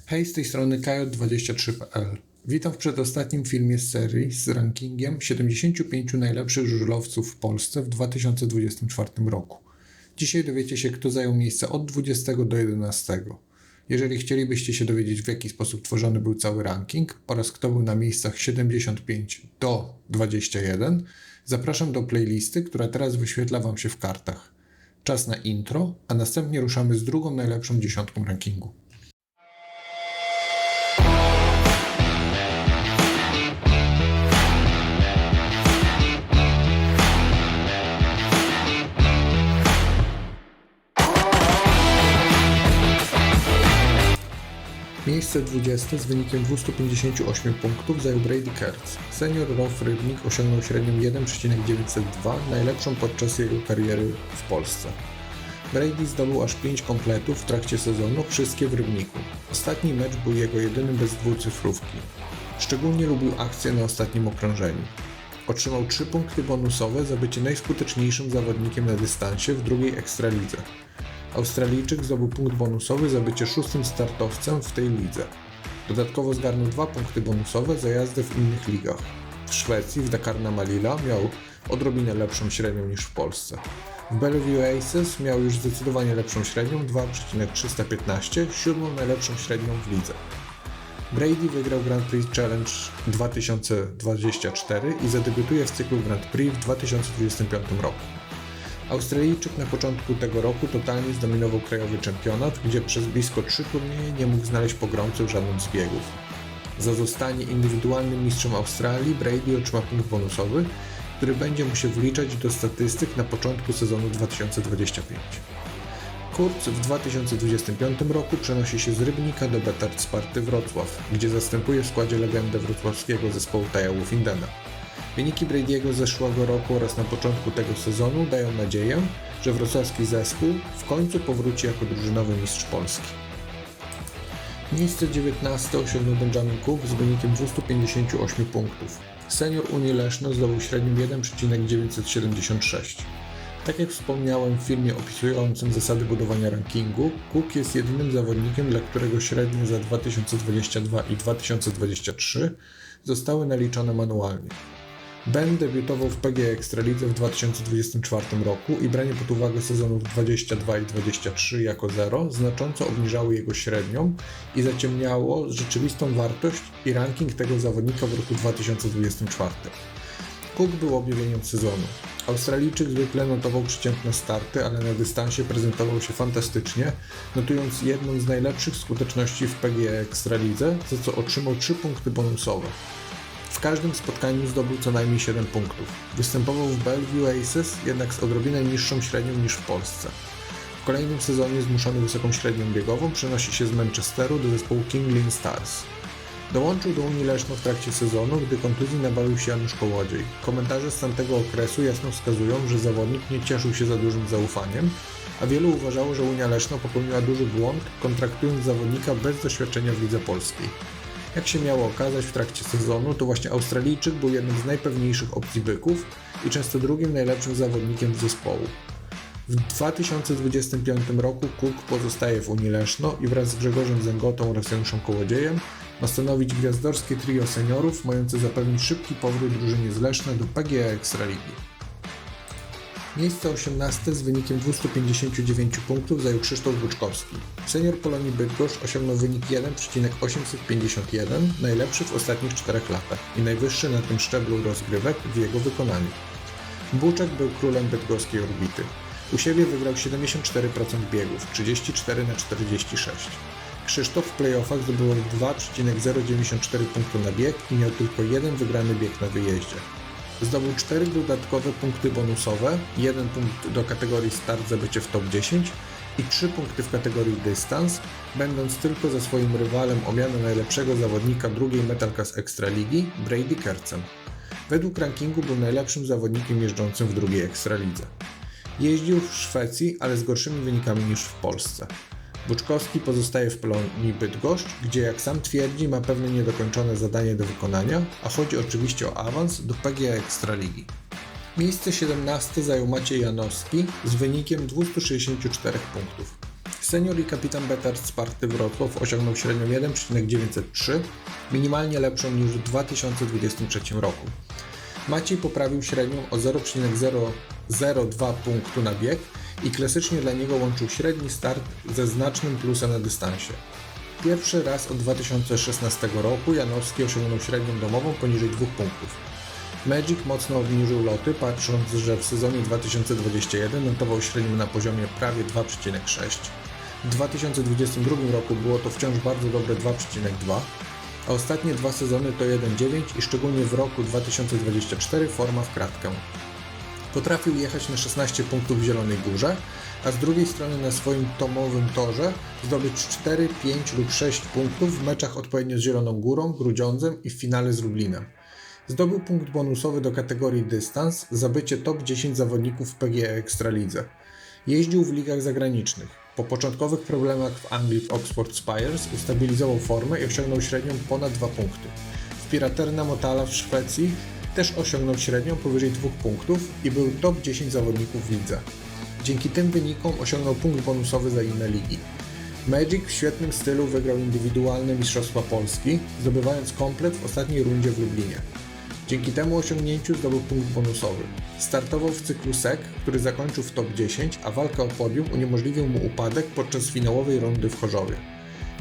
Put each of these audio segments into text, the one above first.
Hej, z tej strony kj23.pl. Witam w przedostatnim filmie z serii z rankingiem 75 najlepszych żużlowców w Polsce w 2024 roku. Dzisiaj dowiecie się, kto zajął miejsce od 20 do 11. Jeżeli chcielibyście się dowiedzieć, w jaki sposób tworzony był cały ranking oraz kto był na miejscach 75 do 21, zapraszam do playlisty, która teraz wyświetla Wam się w kartach. Czas na intro, a następnie ruszamy z drugą najlepszą dziesiątką rankingu. Miejsce 20 z wynikiem 258 punktów zajął Brady Kertz. Senior ROW Rybnik osiągnął średnią 1,902, najlepszą podczas jego kariery w Polsce. Brady zdobył aż 5 kompletów w trakcie sezonu, wszystkie w Rybniku. Ostatni mecz był jego jedynym bez dwucyfrówki. Szczególnie lubił akcje na ostatnim okrążeniu. Otrzymał 3 punkty bonusowe za bycie najskuteczniejszym zawodnikiem na dystansie w drugiej ekstralidze. Australijczyk zdobył punkt bonusowy za bycie 6. startowcem w tej lidze. Dodatkowo zgarnął 2 punkty bonusowe za jazdę w innych ligach. W Szwecji w Dakar na Malila miał odrobinę lepszą średnią niż w Polsce. W Bellevue Aces miał już zdecydowanie lepszą średnią 2,315, 7. najlepszą średnią w lidze. Brady wygrał Grand Prix Challenge 2024 i zadebiutuje w cyklu Grand Prix w 2025 roku. Australijczyk na początku tego roku totalnie zdominował krajowy czempionat, gdzie przez blisko 3 turnieje nie mógł znaleźć pogromcy w żadnym z biegów. Za zostanie indywidualnym mistrzem Australii Brady otrzyma punkt bonusowy, który będzie mu się wliczać do statystyk na początku sezonu 2025. Kurz w 2025 roku przenosi się z Rybnika do Betard Sparty Wrocław, gdzie zastępuje w składzie legendę wrocławskiego zespołu Taja Wolfindena. Wyniki Brady'ego z zeszłego roku oraz na początku tego sezonu dają nadzieję, że wrocławski zespół w końcu powróci jako drużynowy mistrz Polski. Miejsce 19 osiągnął Benjamin Cook z wynikiem 258 punktów. Senior Unii Leszno zdobył średnią 1,976. Tak jak wspomniałem w filmie opisującym zasady budowania rankingu, Cook jest jedynym zawodnikiem, dla którego średnie za 2022 i 2023 zostały naliczone manualnie. Ben debiutował w PGA Ekstralidze w 2024 roku i branie pod uwagę sezonów 22 i 23 jako zero znacząco obniżało jego średnią i zaciemniało rzeczywistą wartość i ranking tego zawodnika w roku 2024. Cook był objawieniem sezonu. Australijczyk zwykle notował przeciętne starty, ale na dystansie prezentował się fantastycznie, notując jedną z najlepszych skuteczności w PGA Ekstralidze, za co otrzymał 3 punkty bonusowe. W każdym spotkaniu zdobył co najmniej 7 punktów. Występował w Bellevue Aces, jednak z odrobinę niższą średnią niż w Polsce. W kolejnym sezonie zmuszony wysoką średnią biegową przenosi się z Manchesteru do zespołu King Lynn Stars. Dołączył do Unii Leszno w trakcie sezonu, gdy kontuzji nabawił się Janusz Kołodziej. Komentarze z tamtego okresu jasno wskazują, że zawodnik nie cieszył się za dużym zaufaniem, a wielu uważało, że Unia Leszno popełniła duży błąd, kontraktując zawodnika bez doświadczenia w lidze polskiej. Jak się miało okazać w trakcie sezonu, to właśnie Australijczyk był jednym z najpewniejszych opcji byków i często drugim najlepszym zawodnikiem zespołu. W 2025 roku Cook pozostaje w Unii Leszno i wraz z Grzegorzem Zęgotą oraz Januszem Kołodziejem ma stanowić gwiazdorskie trio seniorów mające zapewnić szybki powrót drużynie z Leszna do PGA Ekstraligi. Miejsce 18 z wynikiem 259 punktów zajął Krzysztof Buczkowski. Senior Polonii Bydgoszcz osiągnął wynik 1,851, najlepszy w ostatnich 4 latach i najwyższy na tym szczeblu rozgrywek w jego wykonaniu. Buczek był królem bydgoskiej orbity. U siebie wygrał 74% biegów, 34/46. Krzysztof w playoffach zdobył 2,094 punktu na bieg i miał tylko 1 wygrany bieg na wyjeździe. Zdobył 4 dodatkowe punkty bonusowe, 1 punkt do kategorii start za bycie w top 10 i 3 punkty w kategorii dystans, będąc tylko za swoim rywalem o miano najlepszego zawodnika drugiej Metalcast Ekstraligi, Brady Kertzem. Według rankingu był najlepszym zawodnikiem jeżdżącym w drugiej Ekstralidze. Jeździł w Szwecji, ale z gorszymi wynikami niż w Polsce. Buczkowski pozostaje w Polonii Bydgoszcz, gdzie jak sam twierdzi ma pewne niedokończone zadanie do wykonania, a chodzi oczywiście o awans do PGA Ekstraligi. Miejsce 17 zajął Maciej Janowski z wynikiem 264 punktów. Senior i kapitan Betard Sparty Wrocław osiągnął średnią 1,903, minimalnie lepszą niż w 2023 roku. Maciej poprawił średnią o 0,002 punktu na bieg i klasycznie dla niego łączył średni start ze znacznym plusem na dystansie. Pierwszy raz od 2016 roku Janowski osiągnął średnią domową poniżej 2 punktów. Magic mocno obniżył loty, patrząc, że w sezonie 2021 notował średnią na poziomie prawie 2,6. W 2022 roku było to wciąż bardzo dobre 2,2, a ostatnie 2 sezony to 1,9 i szczególnie w roku 2024 forma w kratkę. Potrafił jechać na 16 punktów w Zielonej Górze, a z drugiej strony na swoim tomowym torze zdobyć 4, 5 lub 6 punktów w meczach odpowiednio z Zieloną Górą, Grudziądzem i w finale z Lublinem. Zdobył punkt bonusowy do kategorii dystans za bycie top 10 zawodników w PGE Ekstralidze. Jeździł w ligach zagranicznych. Po początkowych problemach w Anglii w Oxford Spires ustabilizował formę i osiągnął średnią ponad 2 punkty. W Piraterna Motala w Szwecji też osiągnął średnią powyżej 2 punktów i był top 10 zawodników w lidze. Dzięki tym wynikom osiągnął punkt bonusowy za inne ligi. Magic w świetnym stylu wygrał indywidualne Mistrzostwa Polski, zdobywając komplet w ostatniej rundzie w Lublinie. Dzięki temu osiągnięciu zdobył punkt bonusowy. Startował w cyklu SEC, który zakończył w top 10, a walka o podium uniemożliwił mu upadek podczas finałowej rundy w Chorzowie.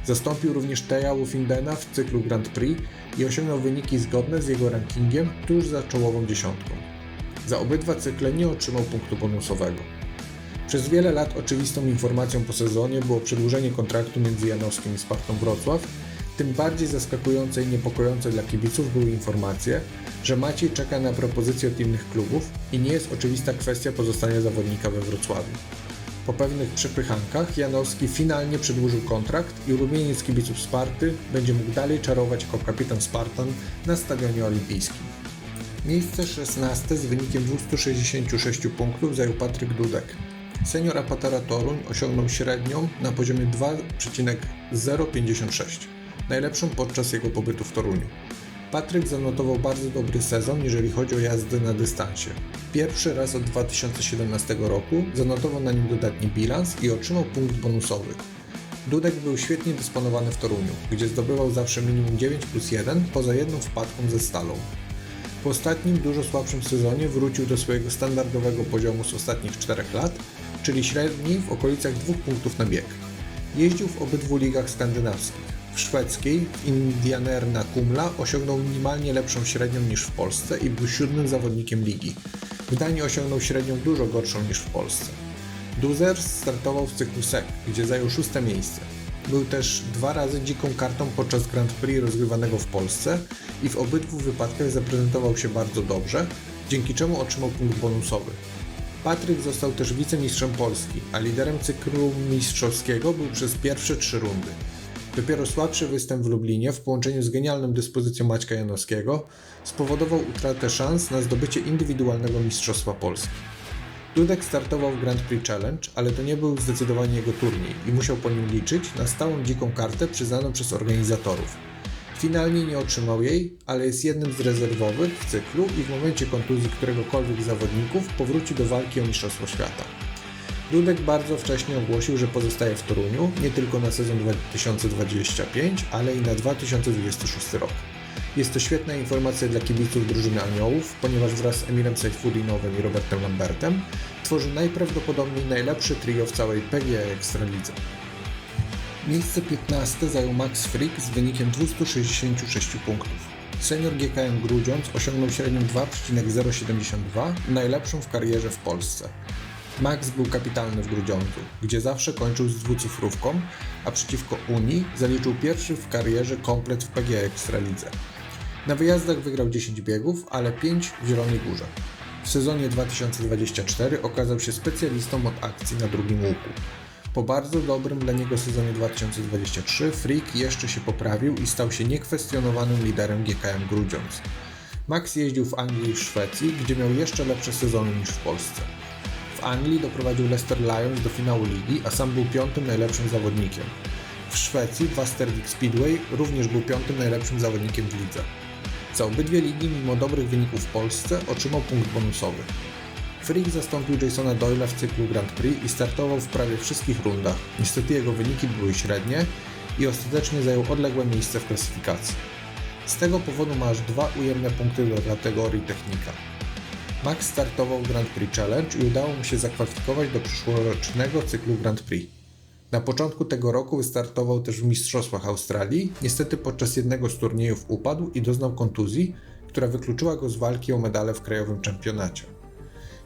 Zastąpił również Teja Wolfindena w cyklu Grand Prix i osiągnął wyniki zgodne z jego rankingiem tuż za czołową dziesiątką. Za obydwa cykle nie otrzymał punktu bonusowego. Przez wiele lat oczywistą informacją po sezonie było przedłużenie kontraktu między Janowskim i Spartą Wrocław. Tym bardziej zaskakujące i niepokojące dla kibiców były informacje, że Maciej czeka na propozycje od innych klubów i nie jest oczywista kwestia pozostania zawodnika we Wrocławiu. Po pewnych przepychankach Janowski finalnie przedłużył kontrakt i ulubieniec kibiców Sparty będzie mógł dalej czarować jako kapitan Spartan na Stadionie Olimpijskim. Miejsce 16 z wynikiem 266 punktów zajął Patryk Dudek. Senior Apatera Toruń osiągnął średnią na poziomie 2,056, najlepszą podczas jego pobytu w Toruniu. Patryk zanotował bardzo dobry sezon, jeżeli chodzi o jazdę na dystansie. Pierwszy raz od 2017 roku zanotował na nim dodatni bilans i otrzymał punkt bonusowy. Dudek był świetnie dysponowany w Toruniu, gdzie zdobywał zawsze minimum 9+1 poza jedną wpadką ze Stalą. Po ostatnim, dużo słabszym sezonie wrócił do swojego standardowego poziomu z ostatnich 4 lat, czyli średniej w okolicach 2 punktów na bieg. Jeździł w obydwu ligach skandynawskich. W szwedzkiej, w Indianerna Kumla osiągnął minimalnie lepszą średnią niż w Polsce i był 7. zawodnikiem ligi. W Danii osiągnął średnią dużo gorszą niż w Polsce. Duzers startował w cyklu SEC, gdzie zajął 6. miejsce. Był też 2 razy dziką kartą podczas Grand Prix rozgrywanego w Polsce i w obydwu wypadkach zaprezentował się bardzo dobrze, dzięki czemu otrzymał punkt bonusowy. Patryk został też wicemistrzem Polski, a liderem cyklu mistrzowskiego był przez pierwsze 3 rundy. Dopiero słabszy występ w Lublinie w połączeniu z genialną dyspozycją Maćka Janowskiego spowodował utratę szans na zdobycie indywidualnego Mistrzostwa Polski. Dudek startował w Grand Prix Challenge, ale to nie był zdecydowanie jego turniej i musiał po nim liczyć na stałą dziką kartę przyznaną przez organizatorów. Finalnie nie otrzymał jej, ale jest jednym z rezerwowych w cyklu i w momencie kontuzji któregokolwiek z zawodników powróci do walki o Mistrzostwo Świata. Dudek bardzo wcześnie ogłosił, że pozostaje w Toruniu nie tylko na sezon 2025, ale i na 2026 rok. Jest to świetna informacja dla kibiców drużyny Aniołów, ponieważ wraz z Emilem Sejfudinowem i Robertem Lambertem tworzy najprawdopodobniej najlepsze trio w całej PGE Ekstralidze. Miejsce 15 zajął Max Frick z wynikiem 266 punktów. Senior GKM Grudziądz osiągnął średnią 2,072, najlepszą w karierze w Polsce. Max był kapitalny w Grudziądzu, gdzie zawsze kończył z dwucyfrówką, a przeciwko Unii zaliczył pierwszy w karierze komplet w PGE Ekstralidze. Na wyjazdach wygrał 10 biegów, ale 5 w Zielonej Górze. W sezonie 2024 okazał się specjalistą od akcji na drugim łuku. Po bardzo dobrym dla niego sezonie 2023 Frick jeszcze się poprawił i stał się niekwestionowanym liderem GKM Grudziądz. Max jeździł w Anglii i w Szwecji, gdzie miał jeszcze lepsze sezony niż w Polsce. W Anglii doprowadził Leicester Lions do finału ligi, a sam był 5. najlepszym zawodnikiem. W Szwecji w Västervik Speedway również był 5. najlepszym zawodnikiem w lidze. Za obydwie ligi, mimo dobrych wyników w Polsce, otrzymał punkt bonusowy. Frick zastąpił Jasona Doyle'a w cyklu Grand Prix i startował w prawie wszystkich rundach. Niestety jego wyniki były średnie i ostatecznie zajął odległe miejsce w klasyfikacji. Z tego powodu ma aż 2 ujemne punkty do kategorii technika. Max startował w Grand Prix Challenge i udało mu się zakwalifikować do przyszłorocznego cyklu Grand Prix. Na początku tego roku wystartował też w Mistrzostwach Australii, niestety podczas jednego z turniejów upadł i doznał kontuzji, która wykluczyła go z walki o medale w krajowym czempionacie.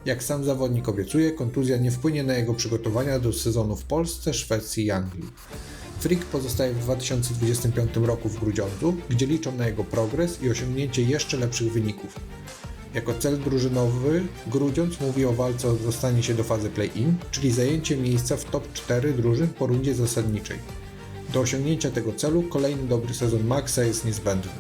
Jak sam zawodnik obiecuje, kontuzja nie wpłynie na jego przygotowania do sezonu w Polsce, Szwecji i Anglii. Frick pozostaje w 2025 roku w Grudziądzu, gdzie liczą na jego progres i osiągnięcie jeszcze lepszych wyników. Jako cel drużynowy Grudziądz mówi o walce o dostanie się do fazy play-in, czyli zajęcie miejsca w top 4 drużyn po rundzie zasadniczej. Do osiągnięcia tego celu kolejny dobry sezon Maxa jest niezbędny.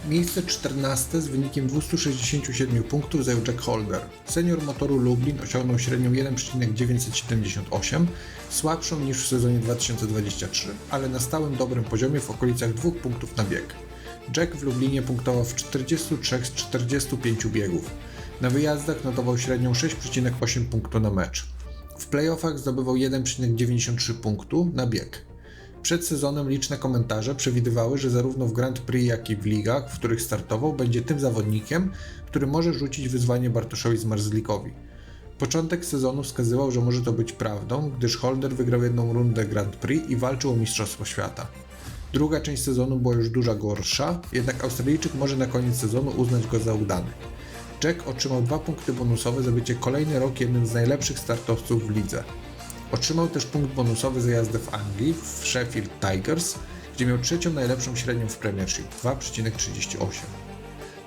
Miejsce 14 z wynikiem 267 punktów zajął Jack Holder. Senior motoru Lublin osiągnął średnią 1,978, słabszą niż w sezonie 2023, ale na stałym dobrym poziomie w okolicach 2 punktów na bieg. Jack w Lublinie punktował w 43 z 45 biegów. Na wyjazdach notował średnią 6,8 punktu na mecz. W playoffach zdobywał 1,93 punktu na bieg. Przed sezonem liczne komentarze przewidywały, że zarówno w Grand Prix, jak i w ligach, w których startował, będzie tym zawodnikiem, który może rzucić wyzwanie Bartoszowi Zmarzlikowi. Początek sezonu wskazywał, że może to być prawdą, gdyż Holder wygrał jedną rundę Grand Prix i walczył o Mistrzostwo Świata. Druga część sezonu była już dużo gorsza, jednak Australijczyk może na koniec sezonu uznać go za udany. Jack otrzymał 2 punkty bonusowe za bycie kolejny rok jednym z najlepszych startowców w lidze. Otrzymał też punkt bonusowy za jazdę w Anglii, w Sheffield Tigers, gdzie miał trzecią najlepszą średnią w Premiership, 2,38.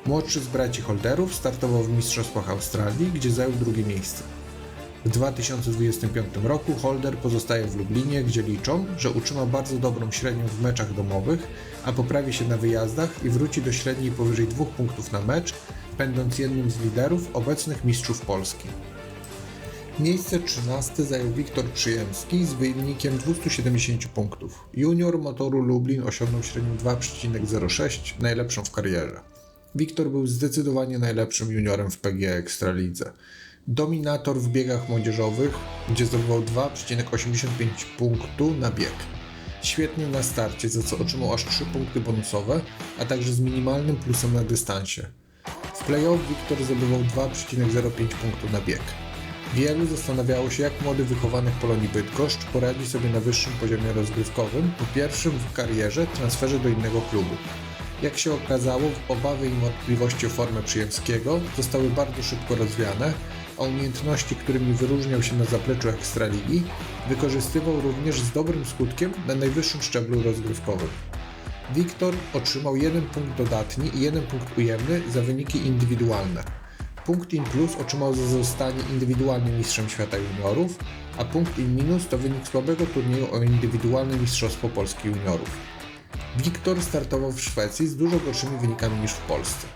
Młodszy z braci Holderów startował w Mistrzostwach Australii, gdzie zajął drugie miejsce. W 2025 roku Holder pozostaje w Lublinie, gdzie liczą, że utrzyma bardzo dobrą średnią w meczach domowych, a poprawi się na wyjazdach i wróci do średniej powyżej 2 punktów na mecz, będąc jednym z liderów obecnych mistrzów Polski. Miejsce 13 zajął Wiktor Przyjemski z wynikiem 270 punktów. Junior motoru Lublin osiągnął średnią 2,06, najlepszą w karierze. Wiktor był zdecydowanie najlepszym juniorem w PGA Ekstralidze. Dominator w biegach młodzieżowych, gdzie zdobywał 2,85 punktu na bieg. Świetnie na starcie, za co otrzymał aż 3 punkty bonusowe, a także z minimalnym plusem na dystansie. W play-off Wiktor zdobywał 2,05 punktu na bieg. Wielu zastanawiało się, jak młody wychowanek Polonii Bydgoszcz poradzi sobie na wyższym poziomie rozgrywkowym po pierwszym w karierze transferze do innego klubu. Jak się okazało, obawy i wątpliwości o formę Przyjemskiego zostały bardzo szybko rozwiane, a umiejętności, którymi wyróżniał się na zapleczu Ekstraligi, wykorzystywał również z dobrym skutkiem na najwyższym szczeblu rozgrywkowym. Wiktor otrzymał 1 punkt dodatni i 1 punkt ujemny za wyniki indywidualne. Punkt in plus otrzymał za zostanie indywidualnym mistrzem świata juniorów, a punkt in minus to wynik słabego turnieju o indywidualne mistrzostwo Polski juniorów. Wiktor startował w Szwecji z dużo gorszymi wynikami niż w Polsce.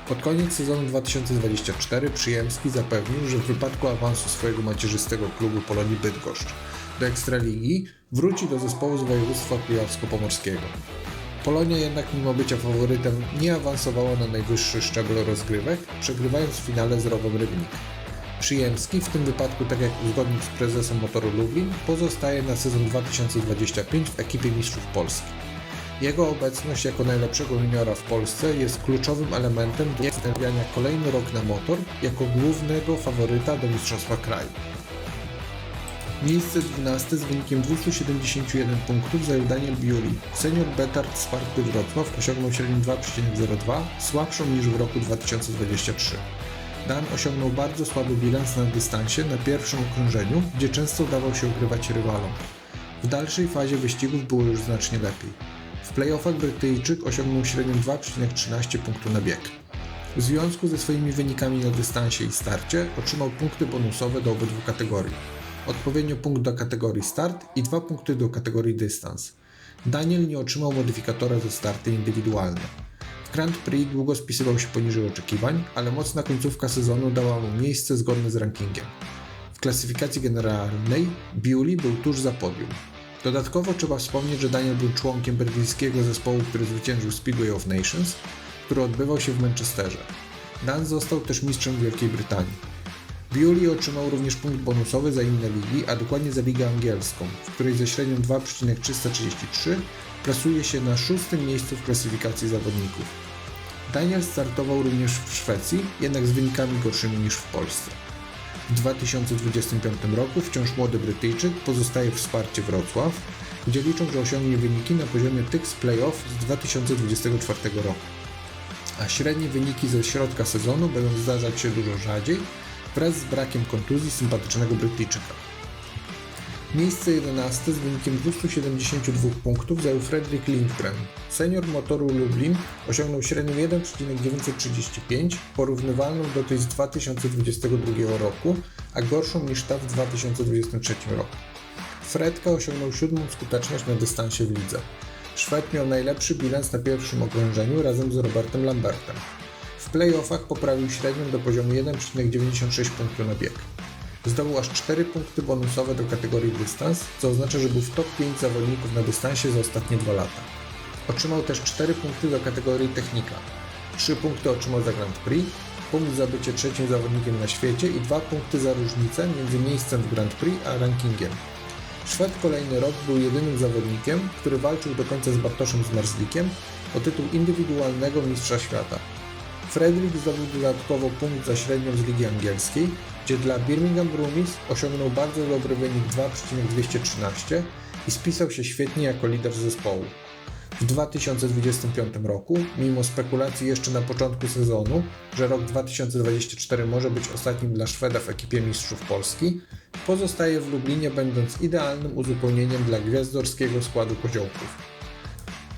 Pod koniec sezonu 2024 Przyjemski zapewnił, że w wypadku awansu swojego macierzystego klubu Polonii Bydgoszcz do Ekstraligi wróci do zespołu z województwa kujawsko-pomorskiego. Polonia jednak mimo bycia faworytem nie awansowała na najwyższy szczebel rozgrywek, przegrywając w finale z Rowem Rybnik. Przyjemski, w tym wypadku tak jak uzgodnił z prezesem motoru Lublin, pozostaje na sezon 2025 w ekipie mistrzów Polski. Jego obecność jako najlepszego juniora w Polsce jest kluczowym elementem do stawiania kolejny rok na motor jako głównego faworyta do mistrzostwa kraju. Miejsce 12 z wynikiem 271 punktów zajął Daniel Biuli. Senior Betard z Sparty Wrocław osiągnął średnią 2,02, słabszą niż w roku 2023. Dan osiągnął bardzo słaby bilans na dystansie na pierwszym okrążeniu, gdzie często dawał się ukrywać rywalom. W dalszej fazie wyścigów było już znacznie lepiej. W playoffach Brytyjczyk osiągnął średnią 2,13 punktu na bieg. W związku ze swoimi wynikami na dystansie i starcie otrzymał punkty bonusowe do obydwu kategorii. Odpowiednio punkt do kategorii start i 2 punkty do kategorii dystans. Daniel nie otrzymał modyfikatora za starty indywidualne. W Grand Prix długo spisywał się poniżej oczekiwań, ale mocna końcówka sezonu dała mu miejsce zgodne z rankingiem. W klasyfikacji generalnej Bewley był tuż za podium. Dodatkowo trzeba wspomnieć, że Daniel był członkiem brytyjskiego zespołu, który zwyciężył Speedway of Nations, który odbywał się w Manchesterze. Dan został też mistrzem Wielkiej Brytanii. Bewley otrzymał również punkt bonusowy za inne ligi, a dokładnie za ligę angielską, w której ze średnią 2,333 plasuje się na 6. miejscu w klasyfikacji zawodników. Daniel startował również w Szwecji, jednak z wynikami gorszymi niż w Polsce. W 2025 roku wciąż młody Brytyjczyk pozostaje w Sparcie Wrocław, gdzie liczą, że osiągnie wyniki na poziomie tych z play-off z 2024 roku. A średnie wyniki ze środka sezonu będą zdarzać się dużo rzadziej, wraz z brakiem kontuzji sympatycznego Brytyjczyka. Miejsce 11 z wynikiem 272 punktów zajął Fredrik Lindgren. Senior Motoru Lublin osiągnął średnią 1,935, porównywalną do tej z 2022 roku, a gorszą niż ta w 2023 roku. Fredka osiągnął 7. skuteczność na dystansie w lidze. Szwed miał najlepszy bilans na pierwszym okrążeniu razem z Robertem Lambertem. W play-offach poprawił średnią do poziomu 1,96 punktu na bieg. Zdobył aż 4 punkty bonusowe do kategorii dystans, co oznacza, że był w top 5 zawodników na dystansie za ostatnie 2 lata. Otrzymał też 4 punkty do kategorii technika. 3 punkty otrzymał za Grand Prix, punkt za bycie 3. zawodnikiem na świecie i 2 punkty za różnicę między miejscem w Grand Prix a rankingiem. Szwed kolejny rok był jedynym zawodnikiem, który walczył do końca z Bartoszem Zmarzlikiem o tytuł indywidualnego mistrza świata. Fredrik zdobył dodatkowo punkt za średnią z ligi angielskiej, gdzie dla Birmingham Brummies osiągnął bardzo dobry wynik 2,213 i spisał się świetnie jako lider zespołu. W 2025 roku, mimo spekulacji jeszcze na początku sezonu, że rok 2024 może być ostatnim dla Szweda w ekipie mistrzów Polski, pozostaje w Lublinie, będąc idealnym uzupełnieniem dla gwiazdorskiego składu koziołków.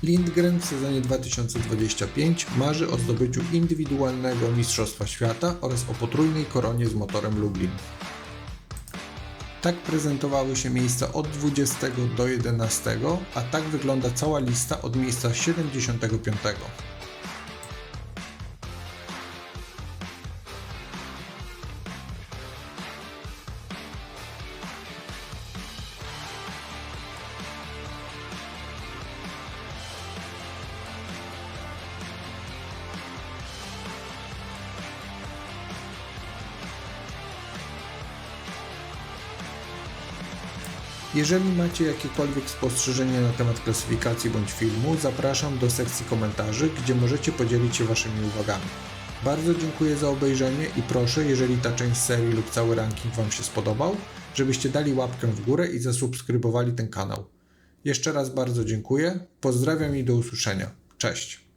Lindgren w sezonie 2025 marzy o zdobyciu indywidualnego Mistrzostwa Świata oraz o potrójnej koronie z motorem Lublin. Tak prezentowały się miejsca od 20 do 11, a tak wygląda cała lista od miejsca 75. Jeżeli macie jakiekolwiek spostrzeżenia na temat klasyfikacji bądź filmu, zapraszam do sekcji komentarzy, gdzie możecie podzielić się waszymi uwagami. Bardzo dziękuję za obejrzenie i proszę, jeżeli ta część serii lub cały ranking wam się spodobał, żebyście dali łapkę w górę i zasubskrybowali ten kanał. Jeszcze raz bardzo dziękuję, pozdrawiam i do usłyszenia. Cześć!